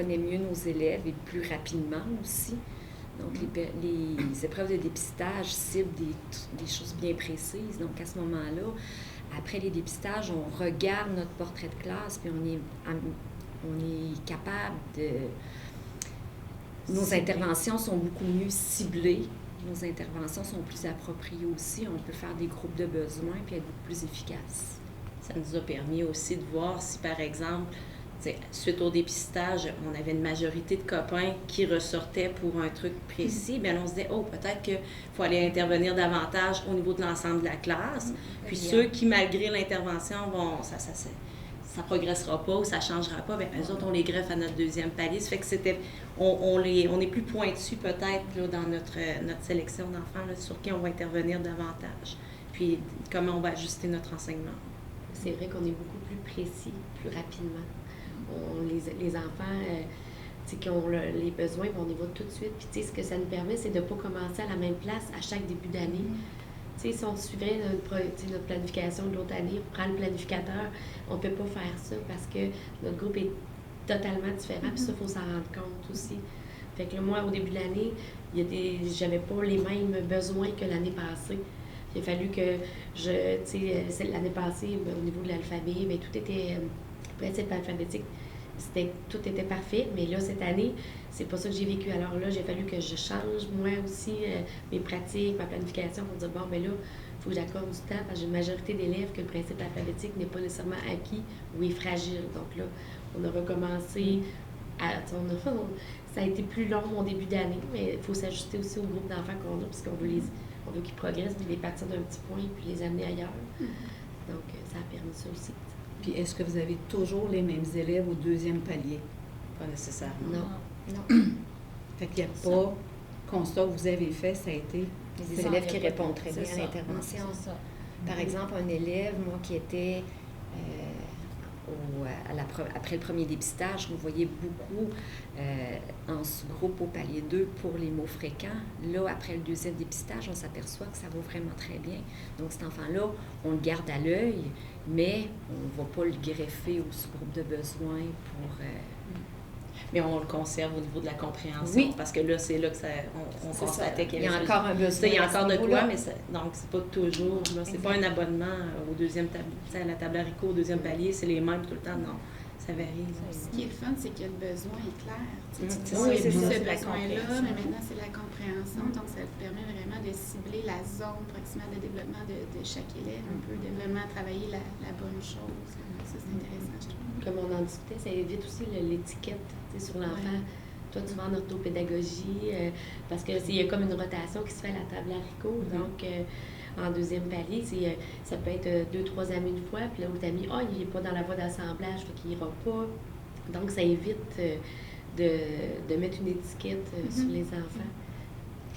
connaît mieux nos élèves et plus rapidement aussi. Donc, les épreuves de dépistage ciblent des choses bien précises. Donc, à ce moment-là, après les dépistages, on regarde notre portrait de classe, puis on est capable de... Nos interventions sont beaucoup mieux ciblées. Nos interventions sont plus appropriées aussi. On peut faire des groupes de besoins puis être beaucoup plus efficaces. Ça nous a permis aussi de voir si, par exemple, suite au dépistage, on avait une majorité de copains qui ressortaient pour un truc précis, bien on se disait, peut-être qu'il faut aller intervenir davantage au niveau de l'ensemble de la classe. Puis ceux qui, malgré l'intervention, ça progressera pas ou ça changera pas, bien eux autres, on les greffe à notre deuxième palier. Ça fait que on est plus pointu peut-être là, dans notre sélection d'enfants là, sur qui on va intervenir davantage. Puis comment on va ajuster notre enseignement. C'est vrai qu'on est beaucoup plus précis, plus rapidement. Les enfants qui ont les besoins, on y va tout de suite. Puis ce que ça nous permet, c'est de ne pas commencer à la même place à chaque début d'année. Si on suivrait notre planification de l'autre année, on prend le planificateur, on ne peut pas faire ça parce que notre groupe est totalement différent. Puis ça, il faut s'en rendre compte aussi. Fait que là, moi, au début de l'année, j'avais pas les mêmes besoins que l'année passée. Il a fallu que l'année passée, au niveau de l'alphabet, bien, tout était, principe alphabétique, tout était parfait, mais là, cette année, c'est pas ça que j'ai vécu. Alors là, j'ai fallu que je change, moi aussi, mes pratiques, ma planification pour dire, ben là, il faut que j'accorde du temps, parce que j'ai une majorité d'élèves que le principe alphabétique n'est pas nécessairement acquis ou est fragile. Donc là, on a recommencé ça a été plus long mon début d'année, mais il faut s'ajuster aussi au groupe d'enfants qu'on a, puisqu'on veut qu'ils progressent, puis les partir d'un petit point, puis les amener ailleurs. Donc, ça a permis ça aussi. Puis, est-ce que vous avez toujours les mêmes élèves au deuxième palier? Pas nécessairement. Non. Fait qu'il n'y a pas constat que vous avez fait, ça a été... Les élèves qui répondent très bien à l'intervention. C'est ça. Par exemple, un élève, moi, qui était... après le premier dépistage, on voyait beaucoup en sous-groupe au palier 2 pour les mots fréquents. Là, après le deuxième dépistage, on s'aperçoit que ça va vraiment très bien. Donc, cet enfant-là, on le garde à l'œil, mais on ne va pas le greffer au sous-groupe de besoins pour... Mais on le conserve au niveau de la compréhension. Oui. Parce que là, c'est là que on constatait qu'il y avait... Il y a encore un besoin. Il y a encore de quoi, mais donc c'est pas toujours... Là, c'est pas un abonnement au deuxième tableau. À la table haricot, au deuxième palier, c'est les mêmes tout le temps. Non, ça varie. Ce qui est le fun, c'est que le besoin est clair. Oui, c'est c'est ce ça. besoin-là, mais maintenant, c'est la compréhension. Donc, ça permet vraiment de cibler la zone proximale de développement de chaque élève, un peu, de vraiment travailler la bonne chose. Ça, c'est intéressant, je trouve. Comme on en discutait, ça évite aussi l'étiquette sur l'enfant. Toi, tu vas en orthopédagogie, parce qu'il y a comme une rotation qui se fait à la table haricot. Donc, en deuxième palier, ça peut être 2-3 amis une fois, puis l'autre ami, il n'est pas dans la voie d'assemblage, donc il n'ira pas. Donc, ça évite de mettre une étiquette sur les enfants.